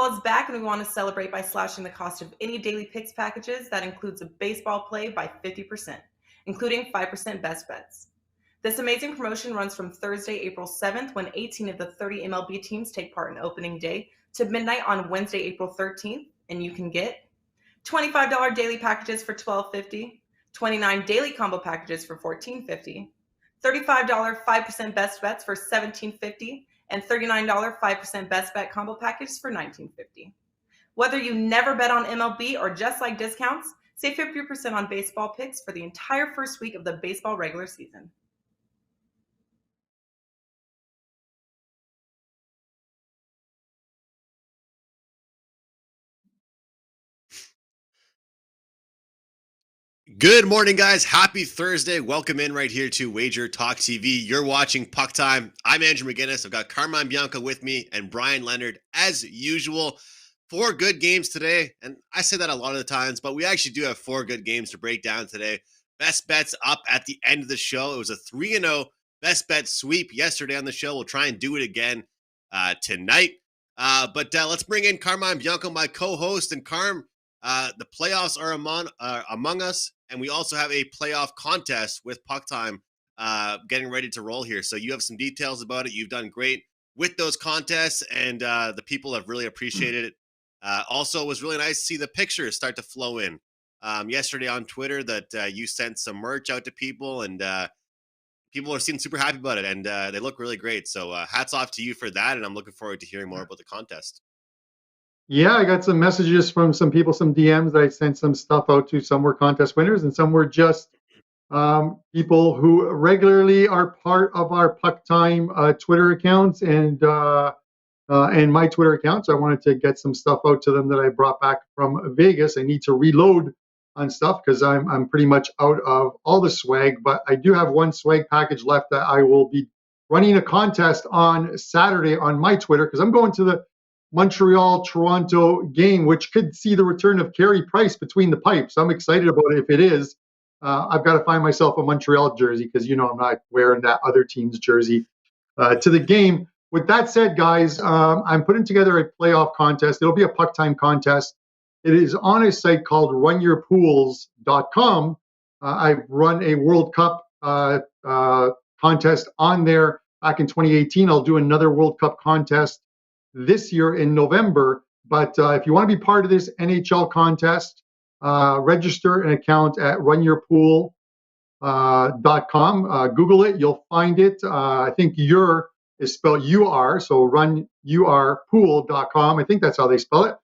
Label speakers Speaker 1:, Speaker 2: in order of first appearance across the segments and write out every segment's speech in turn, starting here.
Speaker 1: Baseball is back, and we want to celebrate by slashing the cost of any daily picks packages. That includes a baseball play by 50%, including 5% best bets. This amazing promotion runs from Thursday, April 7th, when 18 of the 30 MLB teams take part in opening day, to midnight on Wednesday, April 13th, and you can get $25 daily packages for $12.50, 29 daily combo packages for $14.50, $35 5% best bets for $17.50, and $39 5% best bet combo packages for $19.50. Whether you never bet on MLB or just like discounts, save 50% on baseball picks for the entire first week of the baseball regular season.
Speaker 2: Good morning, guys. Happy Thursday. Welcome in right here to WagerTalk TV. You're watching Puck Time. I'm Andrew McInnis. I've got Carmine Bianco with me and Bryan Leonard as usual. 4 good games today. And I say that a lot of the times, but we actually do have 4 good games to break down today. Best bets up at the end of the show. It was a 3-0 best bet sweep yesterday on the show. We'll try and do it again tonight. But let's bring in Carmine Bianco, my co-host. And Carm, the playoffs are among us, and we also have a playoff contest with Puck Time getting ready to roll here. So you have some details about it. You've done great with those contests, and the people have really appreciated it. Also, it was really nice to see the pictures start to flow in yesterday on Twitter that you sent some merch out to people, and people are seeming super happy about it, and they look really great. So hats off to you for that, and I'm looking forward to hearing more about the contest.
Speaker 3: Yeah, I got some messages from some people, some DMs that I sent some stuff out to. Some were contest winners, and some were just people who regularly are part of our Puck Time Twitter accounts and my Twitter account. So I wanted to get some stuff out to them that I brought back from Vegas. I need to reload on stuff because I'm pretty much out of all the swag, but I do have one swag package left that I will be running a contest on Saturday on my Twitter, because I'm going to the Montreal-Toronto game, which could see the return of Carey Price between the pipes. I'm excited about it if it is. I've got to find myself a Montreal jersey because, I'm not wearing that other team's jersey to the game. With that said, guys, I'm putting together a playoff contest. It'll be a Puck Time contest. It is on a site called runyourpools.com. I've run a World Cup contest on there back in 2018. I'll do another World Cup contest this year in November. But if you want to be part of this NHL contest, register an account at runyourpool.com. Google it, you'll find it. I think your is spelled UR, so runyourpool.com. I think that's how they spell it.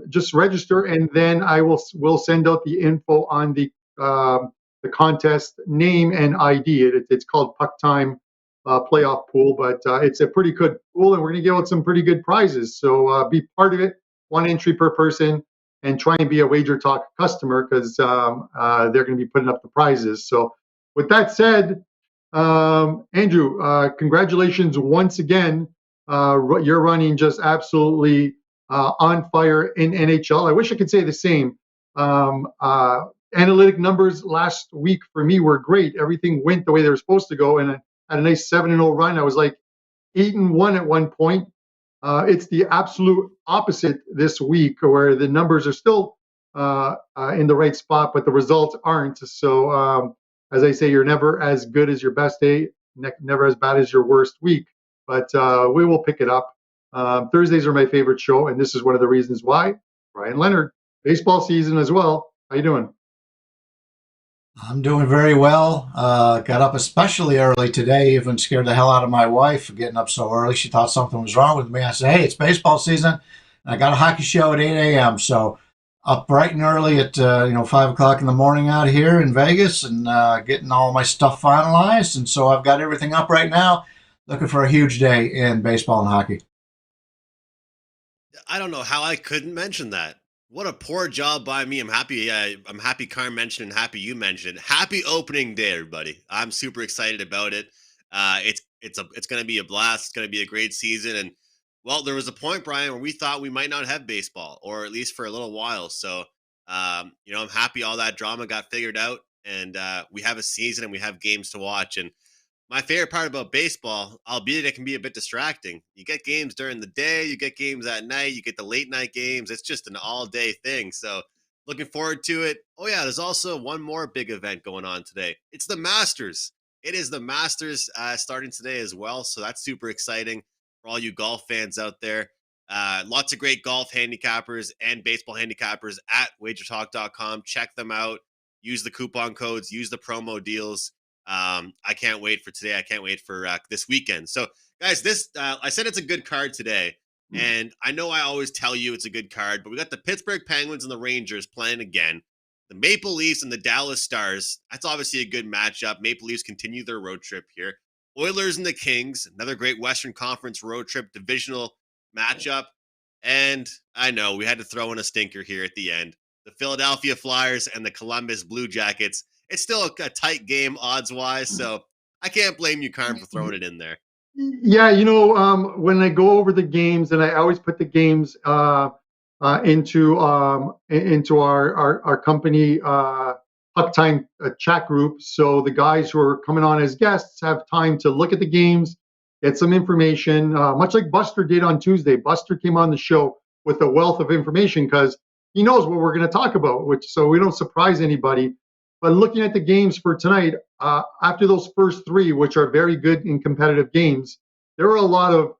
Speaker 3: Just register, and then I will send out the info on the contest name and ID. It's called Puck Time playoff pool, but it's a pretty good pool, and we're going to give out some pretty good prizes. So be part of it. 1 entry per person, and try and be a WagerTalk customer, because they're going to be putting up the prizes. So with that said, Andrew, congratulations once again. You're running just absolutely on fire in NHL. I wish I could say the same. Analytic numbers last week for me were great. Everything went the way they were supposed to go, and I had a nice 7-0 run. I was like 8-1 at one point. It's the absolute opposite this week, where the numbers are still in the right spot, but the results aren't. So, as I say, you're never as good as your best day, never as bad as your worst week. But we will pick it up. Thursdays are my favorite show, and this is one of the reasons why. Bryan Leonard, baseball season as well. How you doing?
Speaker 4: I'm doing very well. Got up especially early today, even scared the hell out of my wife for getting up so early. She thought something was wrong with me. I said, hey, it's baseball season. And I got a hockey show at 8 a.m. So up bright and early at 5 o'clock in the morning out here in Vegas, and getting all my stuff finalized. And so I've got everything up right now. Looking for a huge day in baseball and hockey.
Speaker 2: I don't know how I couldn't mention that. What a poor job by me. I'm happy. I'm happy Carm mentioned, and happy you mentioned. Happy opening day, everybody. I'm super excited about it. It's going to be a blast. It's going to be a great season. And well, there was a point, Bryan, where we thought we might not have baseball, or at least for a little while. So, I'm happy all that drama got figured out, and we have a season and we have games to watch. And My favorite part about baseball, albeit it can be a bit distracting, you get games during the day, you get games at night, you get the late night games. It's just an all day thing. So looking forward to it. Oh, yeah, there's also one more big event going on today. It's the Masters. It is the Masters starting today as well. So that's super exciting for all you golf fans out there. Lots of great golf handicappers and baseball handicappers at wagertalk.com. Check them out. Use the coupon codes, use the promo deals. I can't wait for today. I can't wait for this weekend. So, guys, I said it's a good card today, and I know I always tell you it's a good card, but we got the Pittsburgh Penguins and the Rangers playing again. The Maple Leafs and the Dallas Stars. That's obviously a good matchup. Maple Leafs continue their road trip here. Oilers and the Kings, another great Western Conference road trip divisional matchup. And I know we had to throw in a stinker here at the end. The Philadelphia Flyers and the Columbus Blue Jackets. It's still a tight game odds-wise, so I can't blame you, Carm, for throwing it in there.
Speaker 3: Yeah, when I go over the games, and I always put the games into our company Puck Time chat group, so the guys who are coming on as guests have time to look at the games, get some information, much like Buster did on Tuesday. Buster came on the show with a wealth of information because he knows what we're going to talk about, so we don't surprise anybody. But looking at the games for tonight, after those first three, which are very good in competitive games, there are a lot of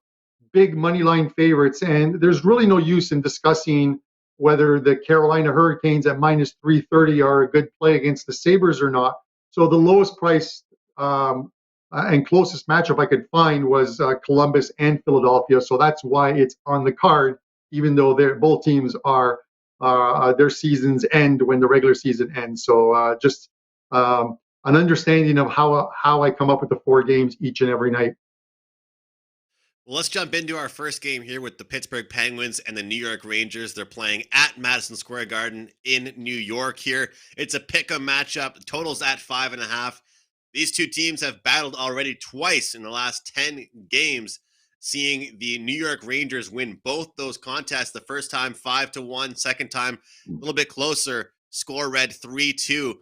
Speaker 3: big money line favorites, and there's really no use in discussing whether the Carolina Hurricanes at minus 330 are a good play against the Sabres or not. So the lowest price and closest matchup I could find was Columbus and Philadelphia. So that's why it's on the card, even though both teams are their seasons end when the regular season ends. So just an understanding of how I come up with the four games each and every night.
Speaker 2: Well, let's jump into our first game here with the Pittsburgh Penguins and the New York Rangers. They're playing at Madison Square Garden in New York here. It's a pick-em matchup. The total's at 5.5. These two teams have battled already twice in the last 10 games, seeing the New York Rangers win both those contests. The first time 5-1, second time a little bit closer, score read 3-2.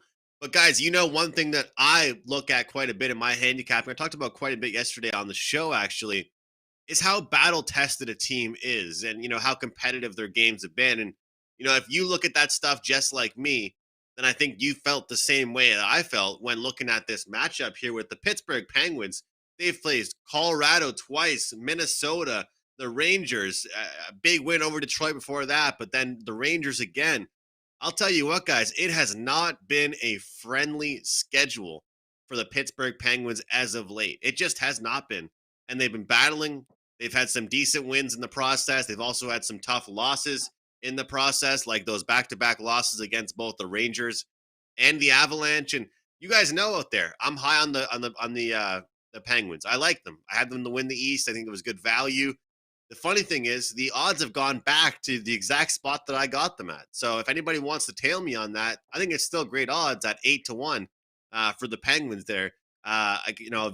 Speaker 2: But guys, one one that I look at quite a bit in my handicapping, I talked about quite a bit yesterday on the show actually, is how battle tested a team is and how competitive their games have been. And if you look at that stuff just like me, then I think you felt the same way that I felt when looking at this matchup here with the Pittsburgh Penguins. They've faced Colorado twice, Minnesota, the Rangers, a big win over Detroit before that, but then the Rangers again. I'll tell you what, guys, it has not been a friendly schedule for the Pittsburgh Penguins as of late. It just has not been. And they've been battling. They've had some decent wins in the process. They've also had some tough losses in the process, like those back-to-back losses against both the Rangers and the Avalanche. And you guys know out there, I'm high on the Penguins. I like them. I had them to win the East. I think it was good value. The funny thing is the odds have gone back to the exact spot that I got them at. So if anybody wants to tail me on that, I think it's still great odds at 8-1 for the Penguins there. A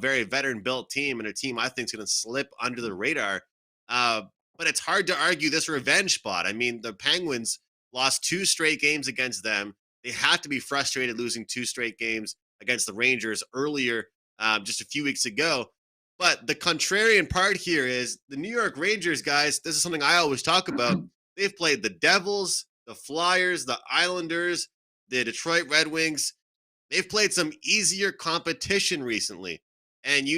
Speaker 2: very veteran-built team and a team I think is going to slip under the radar. But it's hard to argue this revenge spot. I mean, the Penguins lost 2 straight games against them. They had to be frustrated losing 2 straight games against the Rangers earlier, just a few weeks ago. But the contrarian part here is the New York Rangers, guys, this is something I always talk about. They've played the Devils, the Flyers, the Islanders, the Detroit Red Wings. They've played some easier competition recently. And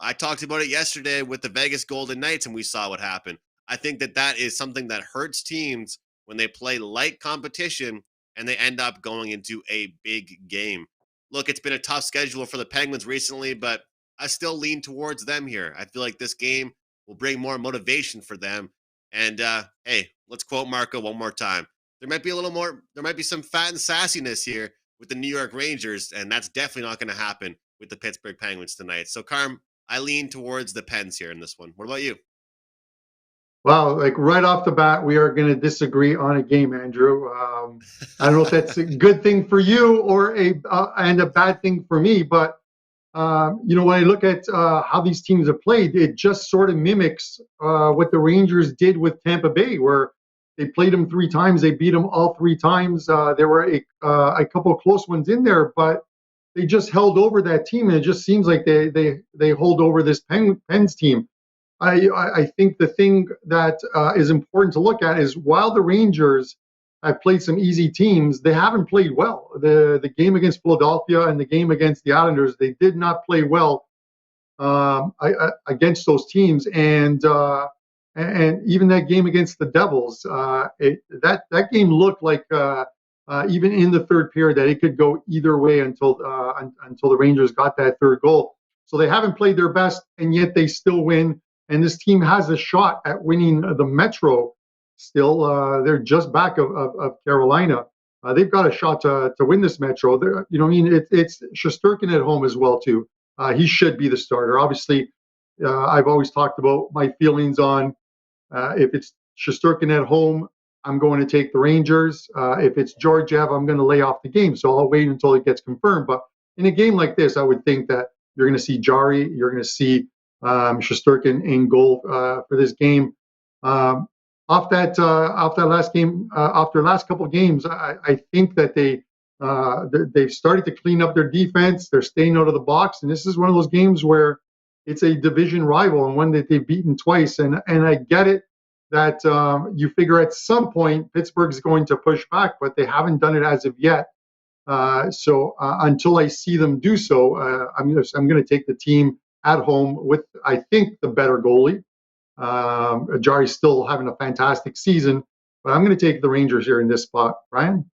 Speaker 2: I talked about it yesterday with the Vegas Golden Knights, and we saw what happened. I think that is something that hurts teams when they play light competition and they end up going into a big game. Look, it's been a tough schedule for the Penguins recently, but I still lean towards them here. I feel like this game will bring more motivation for them. And, hey, let's quote Marco one more time. There might be some fat and sassiness here with the New York Rangers, and that's definitely not going to happen with the Pittsburgh Penguins tonight. So, Carm, I lean towards the Pens here in this one. What about you?
Speaker 3: Wow, like right off the bat, we are going to disagree on a game, Andrew. I don't know if that's a good thing for you or a bad thing for me, but when I look at how these teams have played, it just sort of mimics what the Rangers did with Tampa Bay, where they played them 3 times. They beat them all 3 times. There were a couple of close ones in there, but they just held over that team, and it just seems like they hold over this Pens team. I think the thing that is important to look at is while the Rangers have played some easy teams, they haven't played well. The game against Philadelphia and the game against the Islanders, they did not play well against those teams, and even that game against the Devils, that game looked like even in the third period that it could go either way until the Rangers got that third goal. So they haven't played their best, and yet they still win. And this team has a shot at winning the Metro. Still, they're just back of Carolina. They've got a shot to win this Metro. It's Shesterkin at home as well too. He should be the starter. Obviously, I've always talked about my feelings on if it's Shesterkin at home, I'm going to take the Rangers. If it's Georgiev, I'm going to lay off the game. So I'll wait until it gets confirmed. But in a game like this, I would think that you're going to see Jari, you're going to see Shesterkin in goal for this game. Off that last game, after last couple of games, I think that they've started to clean up their defense. They're staying out of the box, and this is one of those games where it's a division rival and one that they've beaten twice. And I get it that you figure at some point Pittsburgh is going to push back, but they haven't done it as of yet. So until I see them do so, I'm going to take the team at home with, I think, the better goalie. Jari's still having a fantastic season, but I'm going to take the Rangers here in this spot. Brian?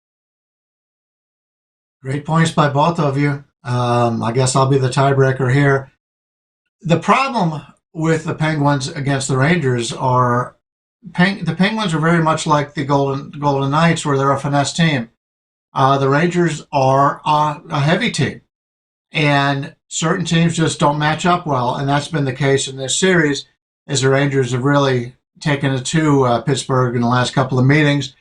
Speaker 4: Great points by both of you. I guess I'll be the tiebreaker here. The problem with the Penguins against the Rangers are the Penguins are very much like the Golden Knights, where they're a finesse team. The Rangers are a heavy team, and certain teams just don't match up well, and that's been the case in this series, as the Rangers have really taken it to Pittsburgh in the last couple of meetings.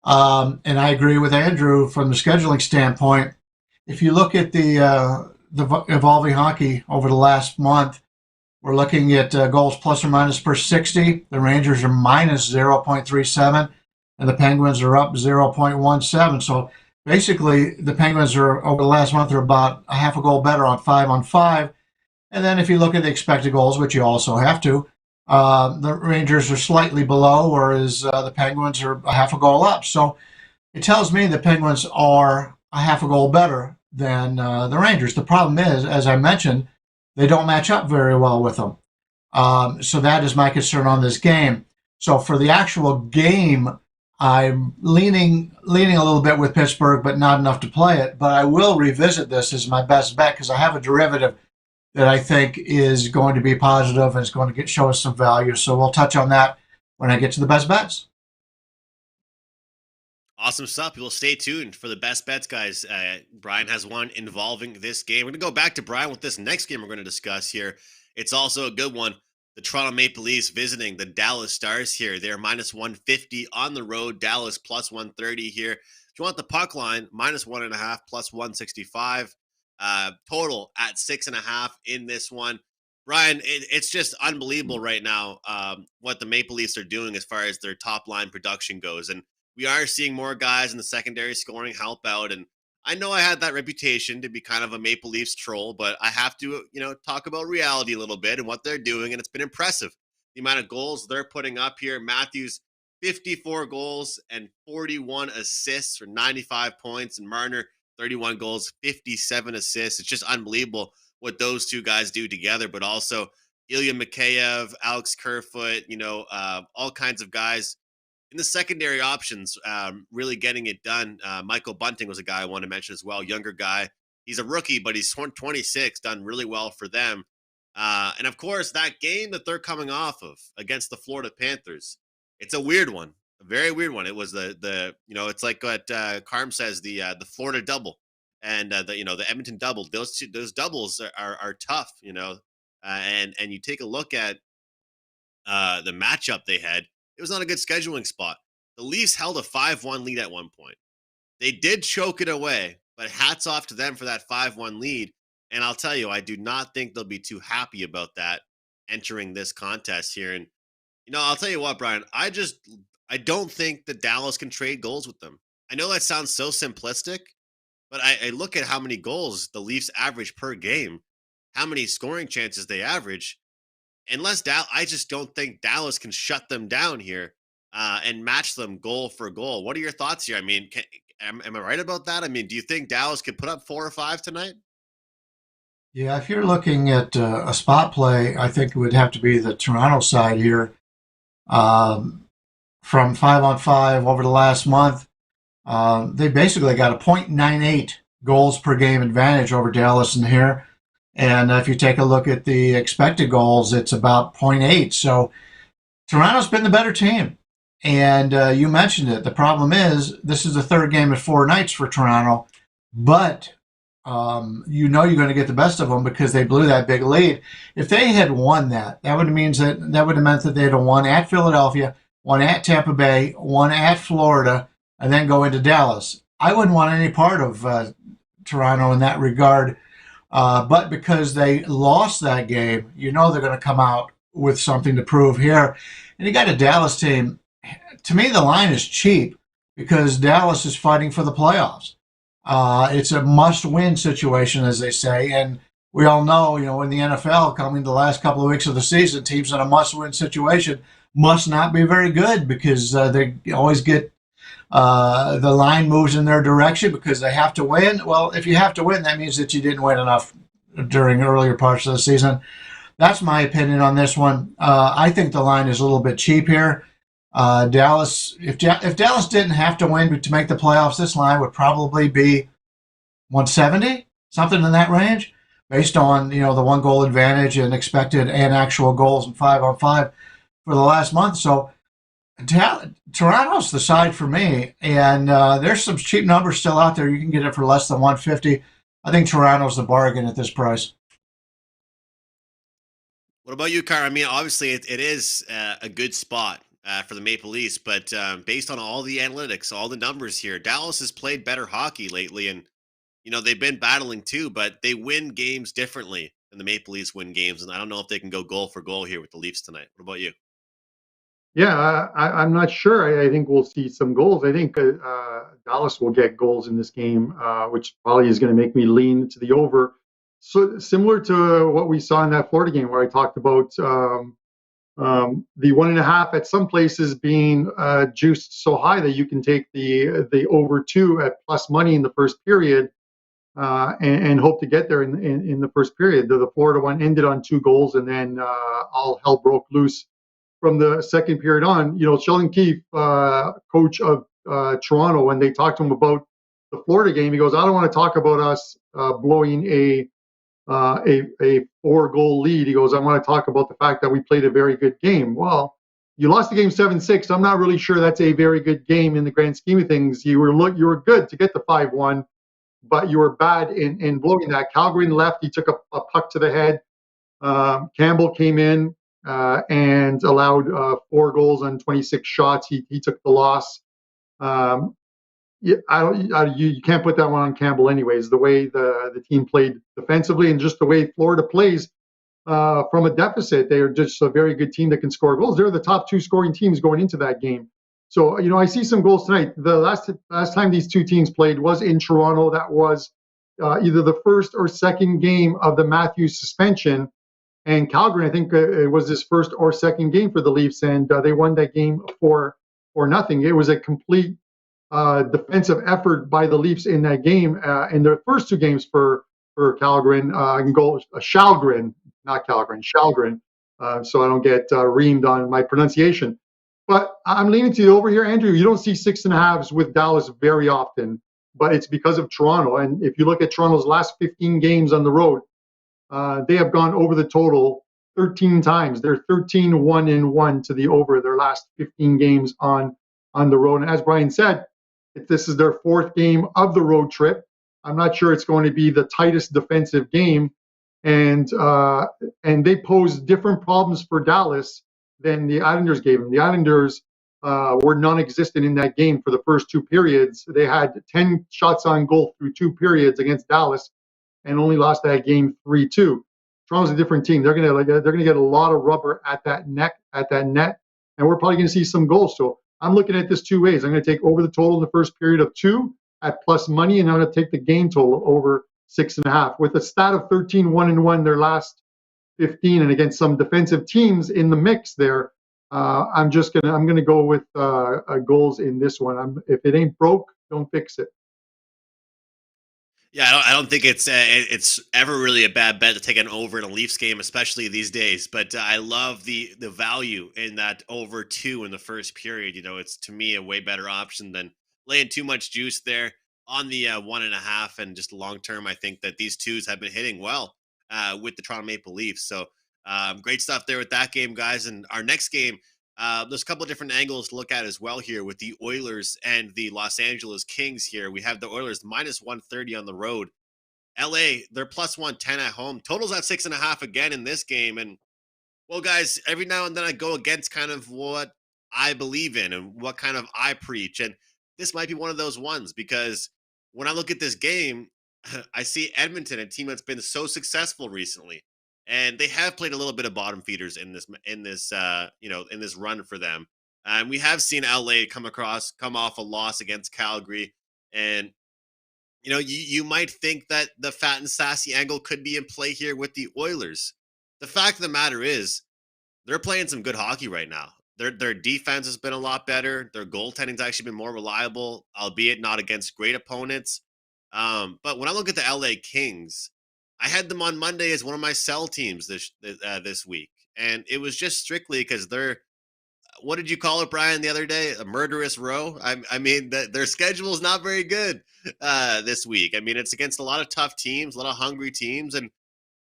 Speaker 4: And I agree with Andrew from the scheduling standpoint. If you look at the Evolving Hockey over the last month, we're looking at goals plus or minus per 60. The Rangers are minus 0.37, and the Penguins are up 0.17. So basically, the Penguins are, over the last month, are about a half a goal better on 5-on-5. And then if you look at the expected goals, which you also have to, the Rangers are slightly below, whereas the Penguins are a half a goal up. So it tells me the Penguins are a half a goal better than the Rangers. The problem is, as I mentioned, they don't match up very well with them. So that is my concern on this game. So for the actual game, I'm leaning a little bit with Pittsburgh, but not enough to play it. But I will revisit this as my best bet because I have a derivative that I think is going to be positive and is going to show us some value. So we'll touch on that when I get to the best bets.
Speaker 2: Awesome stuff. People stay tuned for the best bets, guys. Brian has one involving this game. We're going to go back to Brian with this next game we're going to discuss here. It's also a good one. The Toronto Maple Leafs visiting the Dallas Stars here. They're minus 150 on the road. Dallas plus 130 here. If you want the puck line, minus 1.5 plus 165. Total at 6.5 in this one. Brian, it's just unbelievable right now what the Maple Leafs are doing as far as their top line production goes. And we are seeing more guys in the secondary scoring help out. And I know I had that reputation to be kind of a Maple Leafs troll, but I have to, talk about reality a little bit and what they're doing. And it's been impressive. The amount of goals they're putting up here. Matthews, 54 goals and 41 assists for 95 points. And Marner, 31 goals, 57 assists. It's just unbelievable what those two guys do together, but also Ilya Mikheyev, Alex Kerfoot, all kinds of guys in the secondary options, really getting it done. Michael Bunting was a guy I want to mention as well, younger guy. He's a rookie, but he's 26, done really well for them. And of course, that game that they're coming off of against the Florida Panthers, it's a weird one, a very weird one. It was it's like what Carm says, the Florida double and the Edmonton double. Those doubles are tough, and you take a look at the matchup they had. It was not a good scheduling spot. The Leafs held a 5-1 lead at one point. They did choke it away, but hats off to them for that 5-1 lead. And I'll tell you, I do not think they'll be too happy about that entering this contest here. And, I'll tell you what, Brian, I don't think that Dallas can trade goals with them. I know that sounds so simplistic, But I look at how many goals the Leafs average per game, how many scoring chances they average. Unless I just don't think Dallas can shut them down here and match them goal for goal. What are your thoughts here? I mean, am I right about that? I mean, do you think Dallas could put up 4 or 5 tonight?
Speaker 4: Yeah, if you're looking at a spot play, I think it would have to be the Toronto side here. From 5-on-5 over the last month, they basically got a .98 goals per game advantage over Dallas in here. And if you take a look at the expected goals, it's about .8. So Toronto's been the better team. And you mentioned it. The problem is this is the third game in 4 nights for Toronto, but you know you're going to get the best of them because they blew that big lead. If they had won that would have meant that they'd have won at Philadelphia, won at Tampa Bay, won at Florida, and then go into Dallas. I wouldn't want any part of Toronto in that regard. But because they lost that game, you know they're going to come out with something to prove here. And you got a Dallas team. To me, the line is cheap because Dallas is fighting for the playoffs. It's a must-win situation, as they say. And we all know, in the NFL, coming the last couple of weeks of the season, teams in a must-win situation must not be very good because they always get the line moves in their direction because they have to win. Well, if you have to win, that means that you didn't win enough during earlier parts of the season. That's my opinion on this one. I think the line is a little bit cheap here. Dallas, if Dallas didn't have to win to make the playoffs, this line would probably be 170, something in that range, based on the 1 goal advantage and expected and actual goals in 5-on-5 for the last month. So Toronto's the side for me, and there's some cheap numbers still out there. You can get it for less than 150. I think Toronto's the bargain at this price.
Speaker 2: What about you, Car? I mean, obviously it is a good spot for the Maple Leafs, but based on all the analytics, all the numbers here, Dallas has played better hockey lately, and they've been battling too, but they win games differently than the Maple Leafs win games, and I don't know if they can go goal for goal here with the Leafs tonight. What about you?
Speaker 3: Yeah, I'm not sure. I think we'll see some goals. I think Dallas will get goals in this game, which probably is going to make me lean to the over. So similar to what we saw in that Florida game where I talked about the 1.5 at some places being juiced so high that you can take the over 2 at plus money in the first period and hope to get there in the first period. The Florida one ended on 2 goals, and then all hell broke loose from the second period on. Sheldon Keefe, coach of Toronto, when they talked to him about the Florida game, he goes, "I don't want to talk about us blowing a 4-goal lead." He goes, "I want to talk about the fact that we played a very good game." Well, you lost the game 7-6. I'm not really sure that's a very good game in the grand scheme of things. You were good to get the 5-1, but you were bad in blowing that. Calgary left. He took a puck to the head. Campbell came in and allowed 4 goals on 26 shots. He took the loss. You can't put that one on Campbell anyways. The way the team played defensively and just the way Florida plays from a deficit, they are just a very good team that can score goals. They're the top 2 scoring teams going into that game. So I see some goals tonight. The last time these 2 teams played was in Toronto. That was either the first or second game of the Matthews suspension. And Calgary, I think it was his first or second game for the Leafs, and they won that game 4-0. It was a complete defensive effort by the Leafs in that game. In their first 2 games for Calgary, Shalgren, not Calgary, Shalgren. So I don't get reamed on my pronunciation. But I'm leaning to the over here, Andrew. You don't see 6.5s with Dallas very often, but it's because of Toronto. And if you look at Toronto's last 15 games on the road, they have gone over the total 13 times. They're 13-1-1 to the over their last 15 games on the road. And as Brian said, if this is their 4th game of the road trip, I'm not sure it's going to be the tightest defensive game. And they pose different problems for Dallas than the Islanders gave them. The Islanders were non-existent in that game for the first 2 periods. They had 10 shots on goal through 2 periods against Dallas, and only lost that game 3-2. Toronto's a different team. They're gonna get a lot of rubber at that net, and we're probably gonna see some goals. So I'm looking at this 2 ways. I'm gonna take over the total in the first period of 2, at plus money, and I'm going to take the game total over 6.5. With a stat of 13-1-1 their last 15, and against some defensive teams in the mix there, I'm gonna go with goals in this one. If it ain't broke, don't fix it.
Speaker 2: Yeah, I don't think it's ever really a bad bet to take an over in a Leafs game, especially these days. But I love the value in that over 2 in the first period. It's to me a way better option than laying too much juice there on the 1.5. And just long term, I think that these twos have been hitting well with the Toronto Maple Leafs. So great stuff there with that game, guys. And our next game, there's a couple of different angles to look at as well here with the Oilers and the Los Angeles Kings here. We have the Oilers minus 130 on the road. LA, they're plus 110 at home. Total's at 6.5 again in this game. And well, guys, every now and then I go against kind of what I believe in and what kind of I preach. And this might be one of those ones, because when I look at this game, I see Edmonton, a team that's been so successful recently. And they have played a little bit of bottom feeders in this run for them. And we have seen LA come off a loss against Calgary. And, you might think that the fat and sassy angle could be in play here with the Oilers. The fact of the matter is, they're playing some good hockey right now. Their defense has been a lot better. Their goaltending's actually been more reliable, albeit not against great opponents. But when I look at the LA Kings, I had them on Monday as one of my sell teams this week. And it was just strictly because they're, what did you call it, Brian, the other day? A murderous row? I mean, their schedule is not very good this week. I mean, it's against a lot of tough teams, a lot of hungry teams. And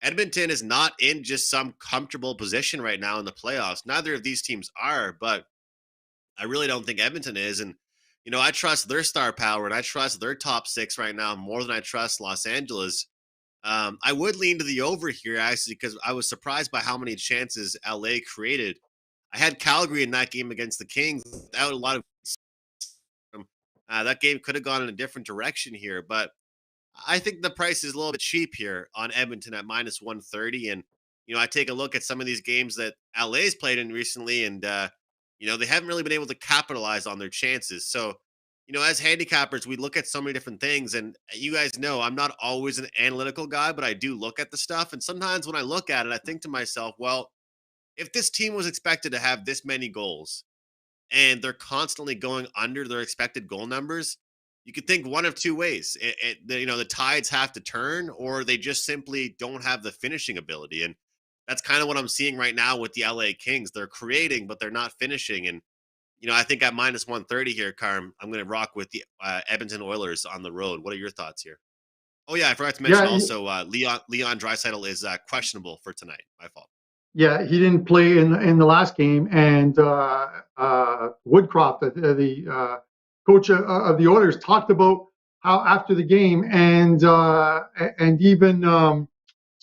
Speaker 2: Edmonton is not in just some comfortable position right now in the playoffs. Neither of these teams are, but I really don't think Edmonton is. And, I trust their star power and I trust their top 6 right now more than I trust Los Angeles. I would lean to the over here, actually, because I was surprised by how many chances LA created. I had Calgary in that game against the Kings without a lot of that game could have gone in a different direction here, but I think the price is a little bit cheap here on Edmonton at minus 130. And, I take a look at some of these games that LA's played in recently, and, they haven't really been able to capitalize on their chances. So, as handicappers, we look at so many different things, and you guys know I'm not always an analytical guy, but I do look at the stuff. And sometimes when I look at it, I think to myself, well, if this team was expected to have this many goals and they're constantly going under their expected goal numbers, you could think one of two ways. The tides have to turn, or they just simply don't have the finishing ability. And that's kind of what I'm seeing right now with the LA Kings. They're creating, but they're not finishing. And I think at minus 130 here, Carm, I'm going to rock with the Edmonton Oilers on the road. What are your thoughts here? Oh, yeah, I forgot to mention also Leon Draisaitl is questionable for tonight. My fault.
Speaker 3: Yeah, he didn't play in the last game. And Woodcroft, the coach of the Oilers, talked about how after the game, and even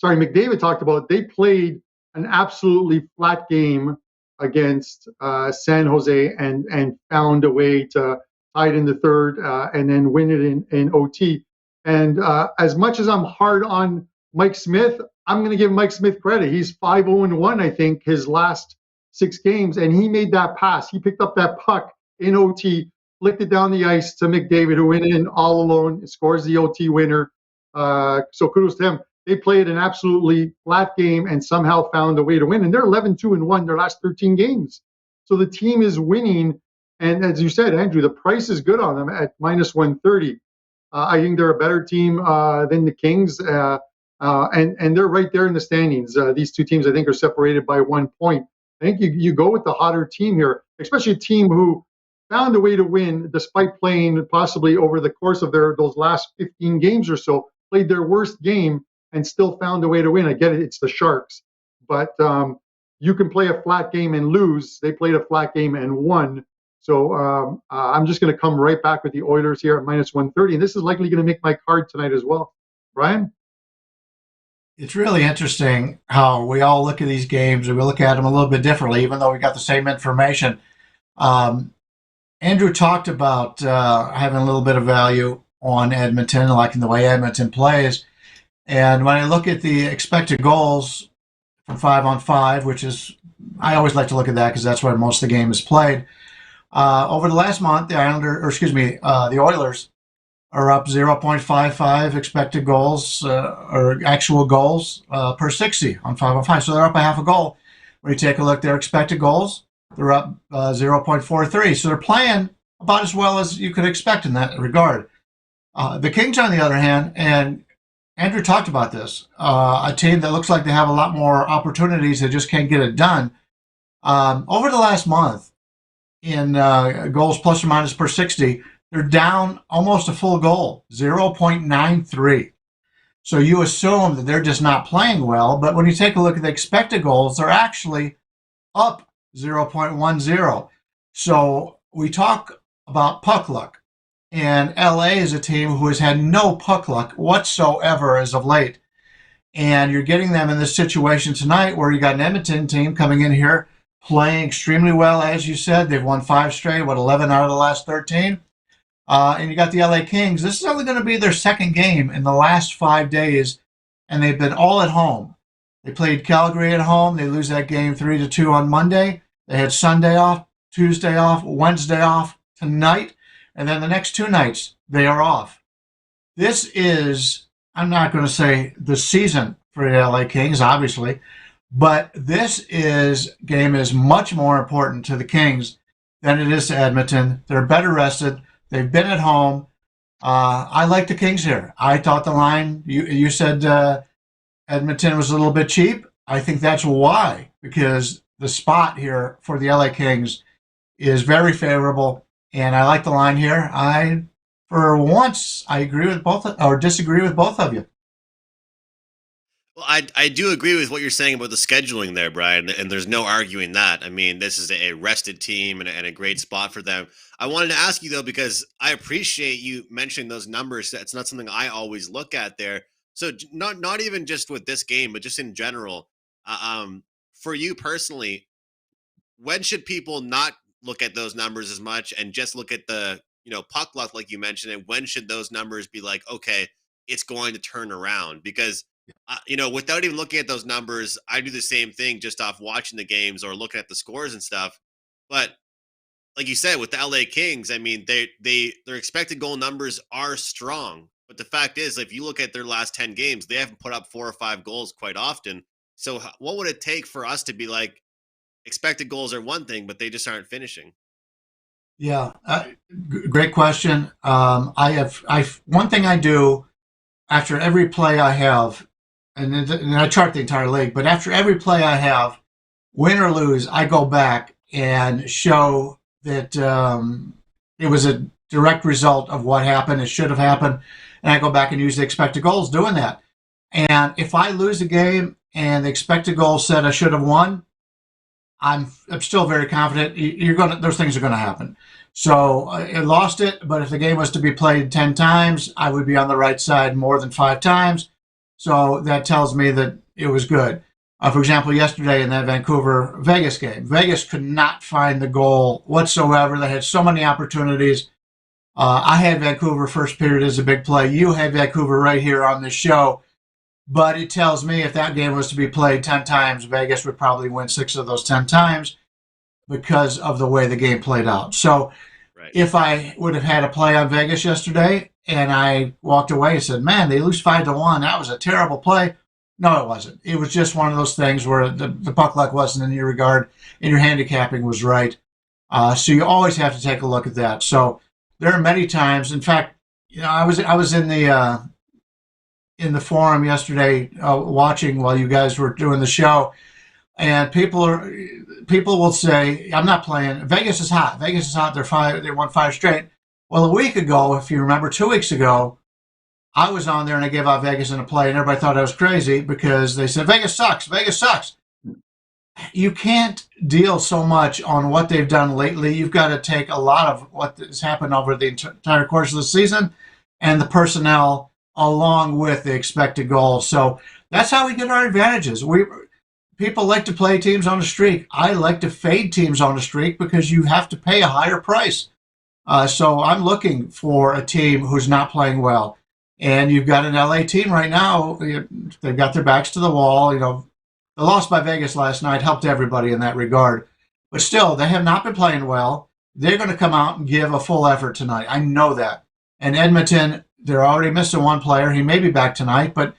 Speaker 3: McDavid talked about, they played an absolutely flat game against San Jose and found a way to tie it in the third and then win it in OT. And as much as I'm hard on Mike Smith, I'm going to give Mike Smith credit. He's 5-0-1, I think, his last 6 games, and he made that pass. He picked up that puck in OT, flicked it down the ice to McDavid, who went in all alone, scores the OT winner. So kudos to him. They played an absolutely flat game and somehow found a way to win. And they're 11-2-1 their last 13 games. So the team is winning. And as you said, Andrew, the price is good on them at minus 130. I think they're a better team than the Kings. And they're right there in the standings. These two teams, I think, are separated by 1 point. I think you go with the hotter team here, especially a team who found a way to win despite playing possibly over the course of those last 15 games or so, played their worst game and still found a way to win. I get it, it's the Sharks. But you can play a flat game and lose. They played a flat game and won. So I'm just going to come right back with the Oilers here at minus 130. And this is likely going to make my card tonight as well. Brian?
Speaker 4: It's really interesting how we all look at these games and we look at them a little bit differently, even though we got the same information. Andrew talked about having a little bit of value on Edmonton, liking the way Edmonton plays. And when I look at the expected goals from 5-on-5, which is, I always like to look at that because that's where most of the game is played. Over the last month, the Oilers are up 0.55 expected goals or actual goals per 60 on 505. So they're up a half a goal. When you take a look at their expected goals, they're up 0.43. So they're playing about as well as you could expect in that regard. The Kings, on the other hand, and Andrew talked about this, a team that looks like they have a lot more opportunities, they just can't get it done. Over the last month, in goals plus or minus per 60, they're down almost a full goal, 0.93. So you assume that they're just not playing well, but when you take a look at the expected goals, they're actually up 0.10. So we talk about puck luck, and LA is a team who has had no puck luck whatsoever as of late. And you're getting them in this situation tonight where you got an Edmonton team coming in here playing extremely well, as you said. They've won 5 straight, 11 out of the last 13. And you got the LA Kings. This is only going to be their second game in the last 5 days, and they've been all at home. They played Calgary at home. They lose that game 3-2 on Monday. They had Sunday off, Tuesday off, Wednesday off, tonight, and then the next 2 nights they are off. This is, I'm not going to say the season for the LA Kings, obviously, but this game is much more important to the Kings than it is to Edmonton. They're better rested. They've been at home. I like the Kings here. I thought the line, you said Edmonton was a little bit cheap. I think that's why, because the spot here for the LA Kings is very favorable, and I like the line here. For once, I agree with both, or disagree with both of you.
Speaker 2: Well, I do agree with what you're saying about the scheduling there, Brian, and there's no arguing that. I mean, this is a rested team and a great spot for them. I wanted to ask you, though, because I appreciate you mentioning those numbers. That's not something I always look at there. So not even just with this game, but just in general, for you personally, when should people not look at those numbers as much and just look at the puck luck, like you mentioned, and when should those numbers be like, okay, it's going to turn around? Because without even looking at those numbers, I do the same thing just off watching the games or looking at the scores and stuff. But like you said, with the LA Kings, I mean, their expected goal numbers are strong. But the fact is, if you look at their last 10 games, they haven't put up 4 or 5 goals quite often. So what would it take for us to be like, expected goals are one thing, but they just aren't finishing?
Speaker 4: Yeah, great question. One thing I do after every play I have, and I chart the entire league, but after every play I have, win or lose, I go back and show that it was a direct result of what happened. It should have happened. And I go back and use the expected goals doing that. And if I lose a game and the expected goal said I should have won, I'm still very confident those things are going to happen. So I lost it, but if the game was to be played 10 times, I would be on the right side more than 5 times. So that tells me that it was good. For example, yesterday in that Vancouver-Vegas game, Vegas could not find the goal whatsoever. They had so many opportunities. I had Vancouver first period as a big play. You had Vancouver right here on this show. But it tells me if that game was to be played 10 times, Vegas would probably win 6 of those 10 times because of the way the game played out. So If I would have had a play on Vegas yesterday and I walked away and said, man, they lose 5-1, that was a terrible play. No, it wasn't. It was just one of those things where the puck luck wasn't in your regard and your handicapping was right. So you always have to take a look at that. So there are many times, in fact, I was in the forum yesterday watching while you guys were doing the show, and people will say, I'm not playing. Vegas is hot. Vegas is hot. They won 5 straight. Well, a week ago, if you remember, 2 weeks ago, I was on there and I gave out Vegas in a play, and everybody thought I was crazy because they said, Vegas sucks. Vegas sucks. You can't deal so much on what they've done lately. You've got to take a lot of what has happened over the entire course of the season and the personnel along with the expected goals. So that's how we get our advantages. People like to play teams on a streak. I like to fade teams on a streak because you have to pay a higher price. So I'm looking for a team who's not playing well. And you've got an LA team right now. They've got their backs to the wall. The loss by Vegas last night helped everybody in that regard. But still, they have not been playing well. They're going to come out and give a full effort tonight. I know that. And Edmonton they're already missing one player. He may be back tonight, but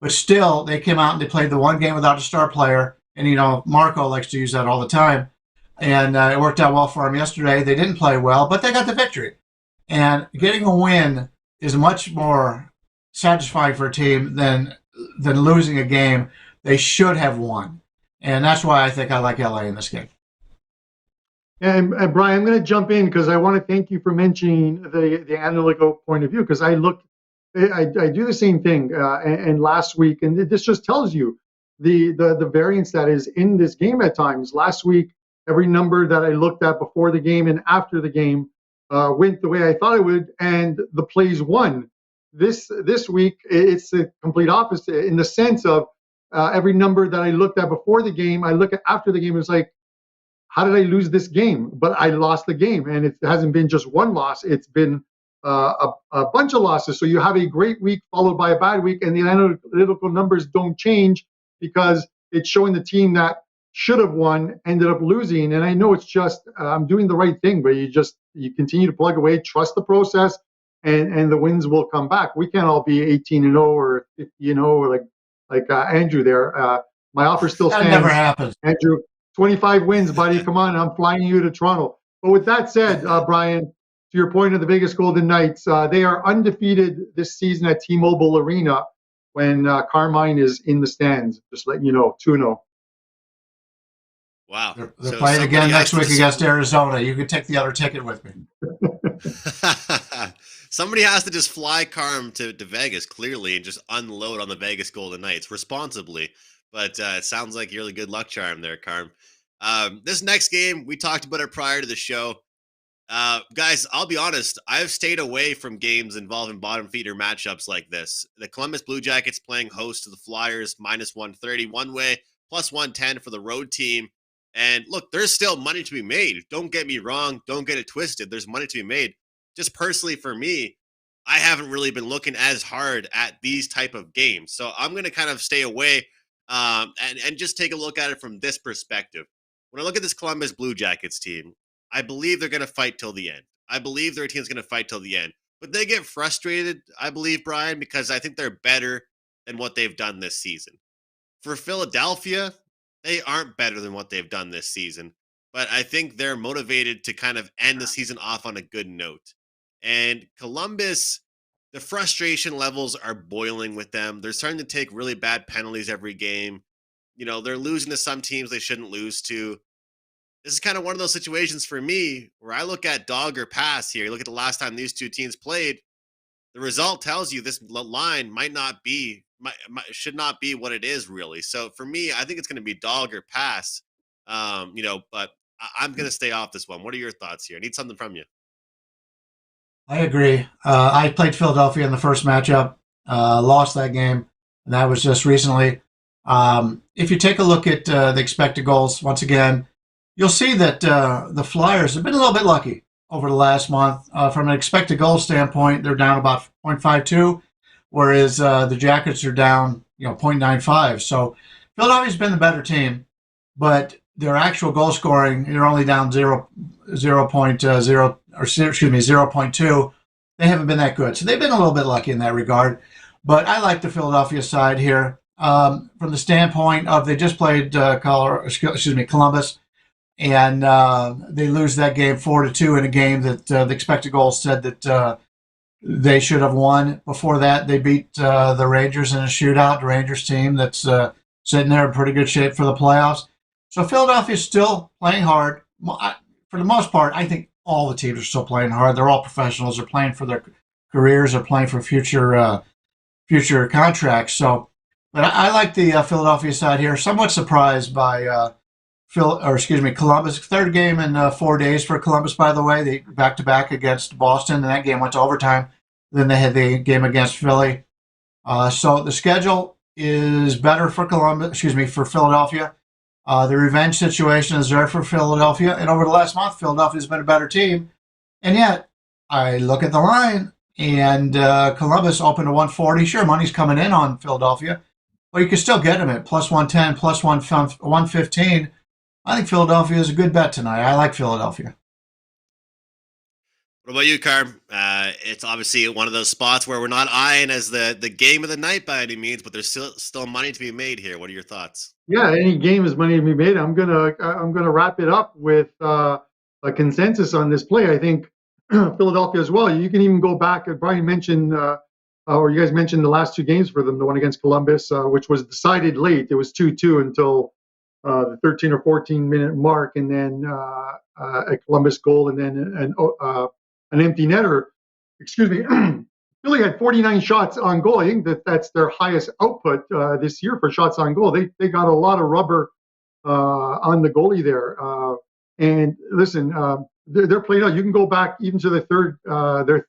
Speaker 4: still, they came out and they played the one game without a star player. And, Marco likes to use that all the time. And it worked out well for him yesterday. They didn't play well, but they got the victory. And getting a win is much more satisfying for a team than losing a game they should have won. And that's why I think I like LA in this game.
Speaker 3: And Brian, I'm going to jump in because I want to thank you for mentioning the analytical point of view, because I do the same thing. And last week, and this just tells you the variance that is in this game at times. Last week, every number that I looked at before the game and after the game went the way I thought it would, and the plays won. This week, it's the complete opposite in the sense of every number that I looked at before the game, I look at after the game, it's like, how did I lose this game? But I lost the game, and it hasn't been just one loss. It's been a bunch of losses. So you have a great week followed by a bad week, and the analytical numbers don't change because it's showing the team that should have won ended up losing. And I know it's just I'm doing the right thing, but you continue to plug away, trust the process, and the wins will come back. We can't all be 18-0 or 50-0 like Andrew there. My offer still stands.
Speaker 4: That never happens.
Speaker 3: Andrew, 25 wins, buddy. Come on, I'm flying you to Toronto. But with that said, Brian, to your point of the Vegas Golden Knights, they are undefeated this season at T-Mobile Arena when Carmine is in the stands. Just letting you know, 2-0.
Speaker 2: Wow.
Speaker 4: They're playing again next week against Arizona. You can take the other ticket with me.
Speaker 2: Somebody has to just fly Carm to Vegas, clearly, and just unload on the Vegas Golden Knights responsibly. But it sounds like you're the good luck charm there, Carm. This next game, we talked about it prior to the show. Guys, I'll be honest. I've stayed away from games involving bottom feeder matchups like this. The Columbus Blue Jackets playing host to the Flyers, -130 one way, +110 for the road team. And look, there's still money to be made. Don't get me wrong. Don't get it twisted. There's money to be made. Just personally for me, I haven't really been looking as hard at these type of games. So I'm going to kind of stay away and just take a look at it from this perspective. When I look at this Columbus Blue Jackets team, I believe they're going to fight till the end. I believe their team's going to fight till the end. But they get frustrated, I believe, Brian, because I think they're better than what they've done this season. For Philadelphia, they aren't better than what they've done this season. But I think they're motivated to kind of end the season off on a good note. And Columbus, the frustration levels are boiling with them. They're starting to take really bad penalties every game. They're losing to some teams they shouldn't lose to. This is kind of one of those situations for me where I look at dog or pass here. You look at the last time these two teams played. The result tells you this line should not be what it is really. So for me, I think it's going to be dog or pass. But I'm going to stay off this one. What are your thoughts here? I need something from you.
Speaker 4: I agree. I played Philadelphia in the first matchup, lost that game, and that was just recently. If you take a look at the expected goals, once again, you'll see that the Flyers have been a little bit lucky over the last month. From an expected goal standpoint, they're down about 0.52, whereas the Jackets are down, 0.95. So Philadelphia's been the better team, but their actual goal scoring, they're only down 0.2. They haven't been that good. So they've been a little bit lucky in that regard. But I like the Philadelphia side here. From the standpoint of they just played Columbus, and they lose that game 4-2 in a game that the expected goals said that they should have won. Before that, they beat the Rangers in a shootout, the Rangers team that's sitting there in pretty good shape for the playoffs. So Philadelphia's still playing hard. For the most part, I think all the teams are still playing hard. They're all professionals. They're playing for their careers. They're playing for future contracts. So, but I like the Philadelphia side here. Somewhat surprised by Columbus. Third game in 4 days for Columbus, by the way. They back-to-back against Boston, and that game went to overtime. Then they had the game against Philly. So the schedule is better for Philadelphia. The revenge situation is there for Philadelphia. And over the last month, Philadelphia's been a better team. And yet, I look at the line, and Columbus opened to 140. Sure, money's coming in on Philadelphia, but you can still get them at +110, +115. I think Philadelphia is a good bet tonight. I like Philadelphia.
Speaker 2: What about you, Carm? It's obviously one of those spots where we're not eyeing as the game of the night by any means, but there's still money to be made here. What are your thoughts?
Speaker 3: Yeah, any game is money to be made. I'm gonna wrap it up with a consensus on this play. I think Philadelphia as well. You can even go back. Brian mentioned, or you guys mentioned the last two games for them. The one against Columbus, which was decided late. It was 2-2 until the 13 or 14-minute mark, and then a Columbus goal, and then an empty netter. Excuse me. Philly had 49 shots on goal. I think that's their highest output this year for shots on goal. They got a lot of rubber on the goalie there. And listen, they're playing out. You can go back even to their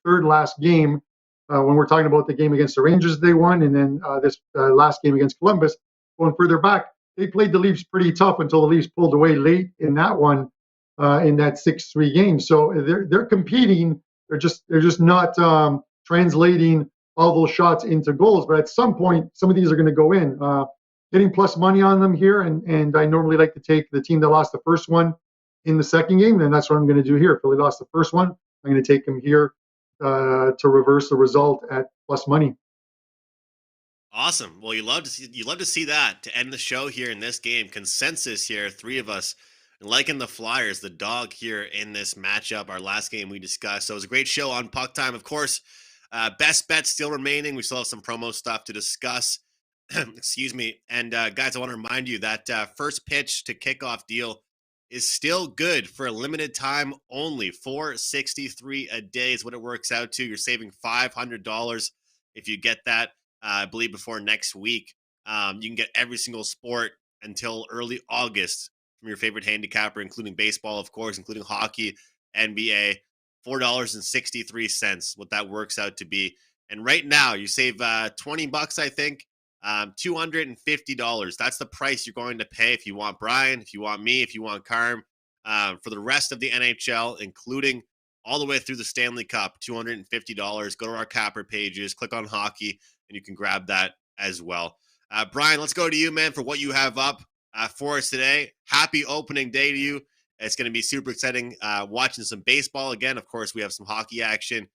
Speaker 3: third last game when we're talking about the game against the Rangers they won, and then this last game against Columbus. Going further back, they played the Leafs pretty tough until the Leafs pulled away late in that one, in that 6-3 game. So they're competing. They're just not translating all those shots into goals. But at some point, some of these are going to go in. Getting plus money on them here, and I normally like to take the team that lost the first one in the second game, and that's what I'm going to do here. Philly lost the first one. I'm going to take them here to reverse the result at plus money.
Speaker 2: Awesome. Well, you love to see that to end the show here in this game. Consensus here, three of us liking the Flyers, the dog here in this matchup. Our last game we discussed. So it was a great show on Puck Time. Of course, best bets still remaining. We still have some promo stuff to discuss. Excuse me. And guys, I want to remind you that first pitch to kickoff deal is still good for a limited time only. $4.63 a day is what it works out to. You're saving $500 if you get that. I believe before next week. You can get every single sport until early August from your favorite handicapper, including baseball, of course, including hockey, NBA. $4.63, what that works out to be. And right now, you save $20, I think, $250. That's the price you're going to pay if you want Brian, if you want me, if you want Carm, for the rest of the NHL, including all the way through the Stanley Cup, $250. Go to our capper pages, click on hockey, and you can grab that as well. Brian, let's go to you, man, for what you have up for us today. Happy opening day to you. It's going to be super exciting watching some baseball again. Of course, we have some hockey action.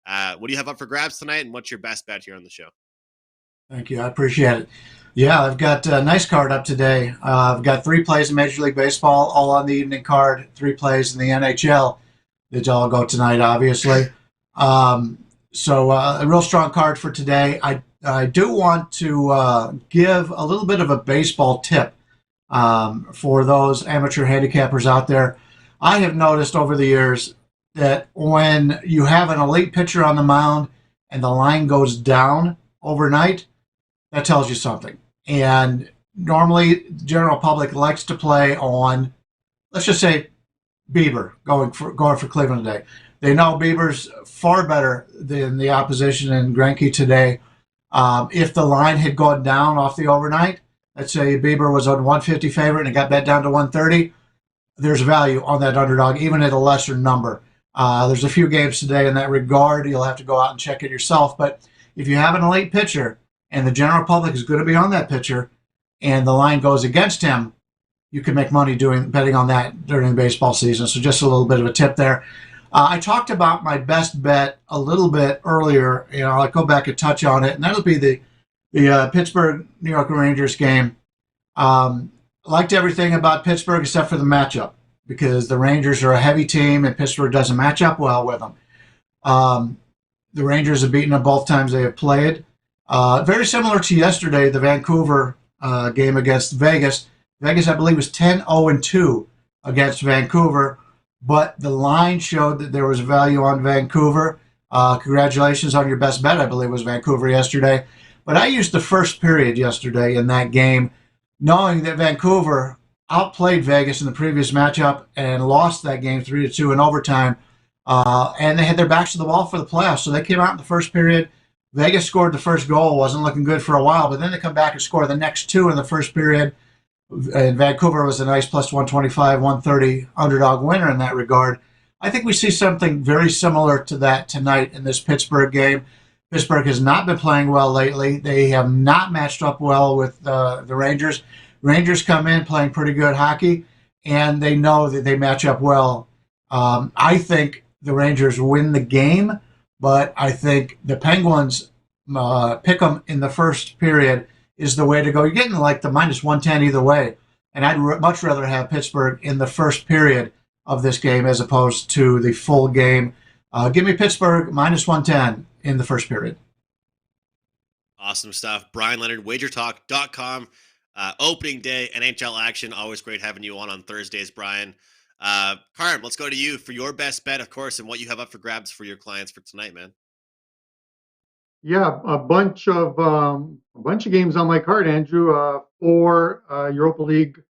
Speaker 2: What do you have up for grabs tonight, and what's your best bet here on the show?
Speaker 4: Thank you. I appreciate it. Yeah, I've got a nice card up today. I've got 3 plays in Major League Baseball, all on the evening card, 3 plays in the NHL. That all go tonight, obviously. So a real strong card for today. I do want to give a little bit of a baseball tip for those amateur handicappers out there. I have noticed over the years that when you have an elite pitcher on the mound and the line goes down overnight, that tells you something. And normally, the general public likes to play on, let's just say, Bieber going for Cleveland today. They know Bieber's far better than the opposition in Greinke today. If the line had gone down off the overnight, let's say Bieber was a 150 favorite and it got bet down to 130, there's value on that underdog, even at a lesser number. There's a few games today in that regard. You'll have to go out and check it yourself. But if you have an elite pitcher and the general public is going to be on that pitcher and the line goes against him, you can make money betting on that during the baseball season. So just a little bit of a tip there. I talked about my best bet a little bit earlier. I'll go back and touch on it, and that'll be the Pittsburgh New York Rangers game. Liked everything about Pittsburgh except for the matchup, because the Rangers are a heavy team and Pittsburgh doesn't match up well with them. The Rangers have beaten them both times they have played. Very similar to yesterday, the Vancouver game against Vegas. Vegas, I believe, was 10-0-2 against Vancouver, but the line showed that there was value on Vancouver. Congratulations on your best bet, I believe, was Vancouver yesterday. But I used the first period yesterday in that game, knowing that Vancouver outplayed Vegas in the previous matchup and lost that game 3-2 in overtime. And they had their backs to the wall for the playoffs. So they came out in the first period. Vegas scored the first goal, wasn't looking good for a while, but then they come back and score the next 2 in the first period. And Vancouver was a nice plus 125, 130 underdog winner in that regard. I think we see something very similar to that tonight in this Pittsburgh game. Pittsburgh has not been playing well lately. They have not matched up well with the Rangers. Rangers come in playing pretty good hockey, and they know that they match up well. I think the Rangers win the game, but I think the Penguins pick them in the first period is the way to go. You're getting like the minus 110 either way, and I'd much rather have Pittsburgh in the first period of this game as opposed to the full game. Give me Pittsburgh minus 110 in the first period.
Speaker 2: Awesome stuff. Bryan Leonard, WagerTalk.com. Opening day, NHL action. Always great having you on Thursdays, Brian. Carm, let's go to you for your best bet, of course, and what you have up for grabs for your clients for tonight, man.
Speaker 3: Yeah, a bunch of games on my card, Andrew. For Europa League,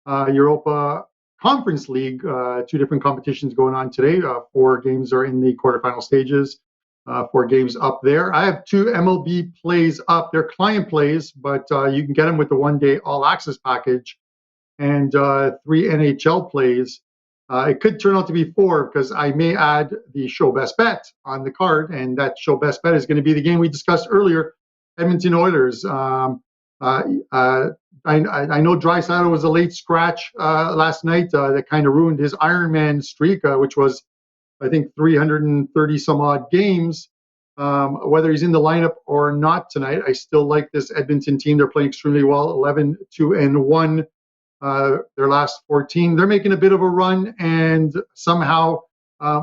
Speaker 3: Europa Conference League, 2 different competitions going on today. 4 games are in the quarterfinal stages. 4 games up there. I have 2 MLB plays up. They're client plays, but you can get them with the 1-day all access package, and 3 NHL plays. It could turn out to be 4 because I may add the show best bet on the card, and that show best bet is going to be the game we discussed earlier, Edmonton Oilers. I know Draisaitl was a late scratch last night that kind of ruined his Ironman streak, which was, I think, 330 some odd games. Whether he's in the lineup or not tonight, I still like this Edmonton team. They're playing extremely well, 11-2-1. Their last 14. They're making a bit of a run, and somehow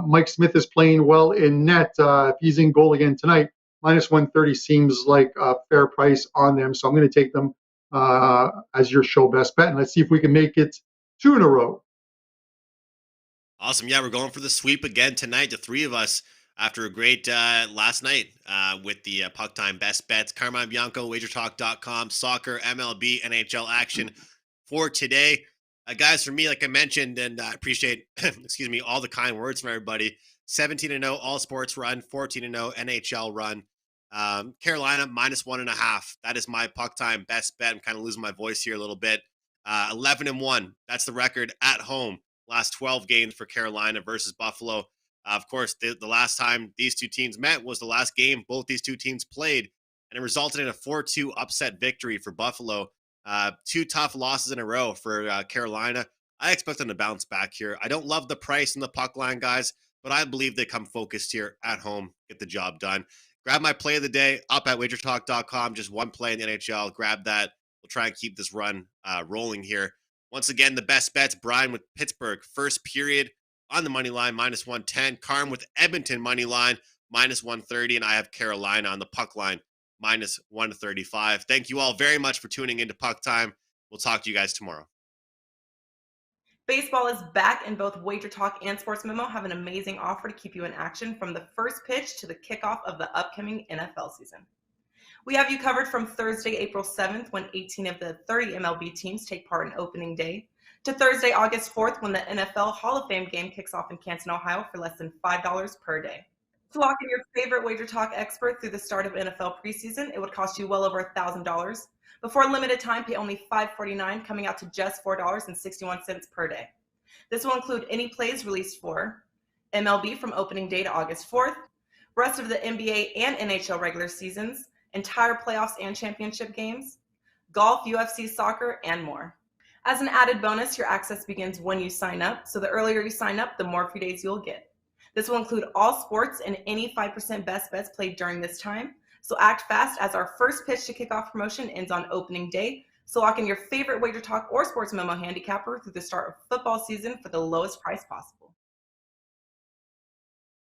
Speaker 3: Mike Smith is playing well in net. If he's in goal again tonight, minus 130 seems like a fair price on them. So I'm going to take them as your show best bet. And let's see if we can make it 2 in a row.
Speaker 2: Awesome. Yeah, we're going for the sweep again tonight, the 3 of us, after a great last night with the Puck Time Best Bets. Carmine Bianco, WagerTalk.com, soccer, MLB, NHL action for today. Guys, for me, like I mentioned, and I appreciate, excuse me, all the kind words from everybody. 17-0 all sports run, 14-0 NHL run. Carolina minus 1.5. That is my Puck Time Best Bet. I'm kind of losing my voice here a little bit. 11-1. That's the record at home. Last 12 games for Carolina versus Buffalo. Of course, the last time these 2 teams met was the last game both these 2 teams played, and it resulted in a 4-2 upset victory for Buffalo. 2 tough losses in a row for Carolina. I expect them to bounce back here. I don't love the price in the puck line, guys, but I believe they come focused here at home, get the job done. Grab my play of the day up at WagerTalk.com. Just 1 play in the NHL. Grab that. We'll try and keep this run rolling here. Once again, the best bets, Brian with Pittsburgh, first period on the money line, minus 110. Carm with Edmonton money line, minus 130. And I have Carolina on the puck line, minus 135. Thank you all very much for tuning into Puck Time. We'll talk to you guys tomorrow.
Speaker 1: Baseball is back, and both Wager Talk and Sports Memo have an amazing offer to keep you in action from the first pitch to the kickoff of the upcoming NFL season. We have you covered from Thursday, April 7th, when 18 of the 30 MLB teams take part in opening day, to Thursday, August 4th, when the NFL Hall of Fame game kicks off in Canton, Ohio for less than $5 per day. To lock in your favorite Wager Talk expert through the start of NFL preseason, it would cost you well over $1,000. Before a limited time, pay only $5.49, coming out to just $4.61 per day. This will include any plays released for MLB from opening day to August 4th, rest of the NBA and NHL regular seasons, entire playoffs and championship games, golf, UFC, soccer, and more. As an added bonus, your access begins when you sign up, so the earlier you sign up, the more free days you'll get. This will include all sports and any 5% best bets played during this time, so act fast as our first pitch to kickoff promotion ends on opening day, so lock in your favorite Wager Talk or Sports Memo handicapper through the start of football season for the lowest price possible.